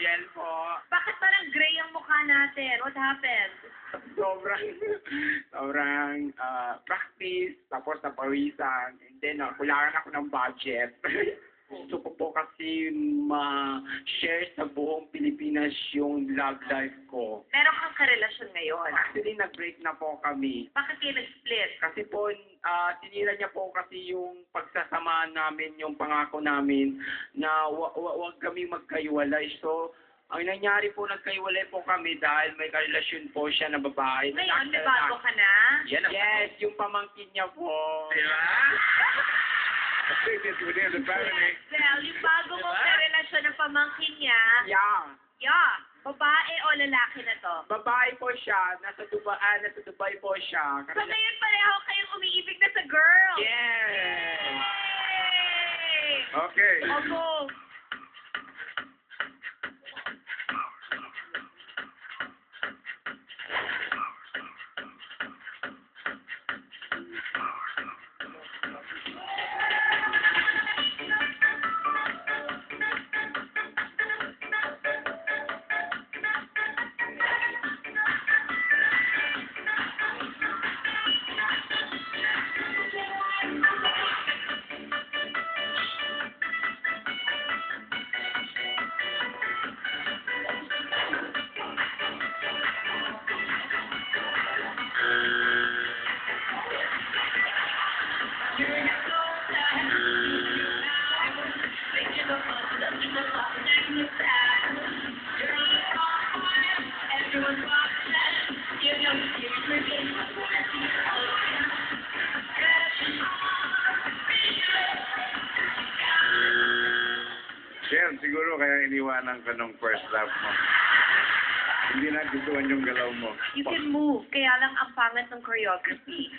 Gel po. Bakit parang gray ang mukha natin? What happened? Sobrang practice, tapos napawisan, and then kulangan ako ng budget. Gusto ko po kasi ma-share sa buong Pilipinas yung love life ko. Meron kang karelasyon ngayon. Actually, nag-break na po kami. Bakit kayo nag-split? Kasi po, tinira niya po kasi yung pagsasama namin, yung pangako namin na wag kami magkaiwalay. So, ang nangyari po, nagkaiwalay po kami dahil may karelasyon po siya na babae. Ngayon, may bago ka na? Yes, yung pamangkin niya po. Diba? It's within the family. Well, yung bago mong karelasyon ng pamangkin niya, Yeah. babae o lalaki na to? Babae po siya, nasa Dubai po siya. So ngayon pareho kayong umiibig na sa girl? Yes! Yay! Okay. Opo. Shem, siguro kaya iniwanan ka nung first love mo. Hindi nagustuhan yung galaw mo. You can move, kaya lang ang pangit ng choreography.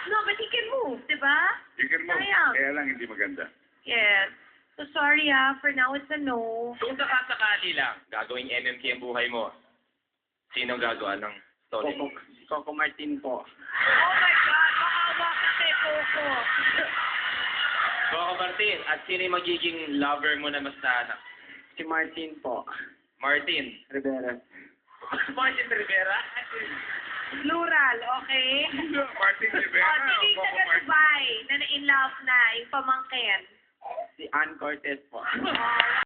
No, but he can move, di ba? You can move, Sayang. kaya lang hindi maganda. Yes. So sorry for now it's a no. Kung sakasakali lang, gagawing MMK ang buhay mo, sinong gagawa ng story? Coco Martin po. Oh my God, makawa ka kay Coco. Coco Martin, at sino yung magiging lover mo na mas nahanap? Si Martin po. Martin. Rivera. Martin Rivera? Plural, okay? Martin Rivera Oh, o hindi Coco taga Martin? Dubai na na-in love na, yung pamangkin. Si Ann Cortez po. Oh,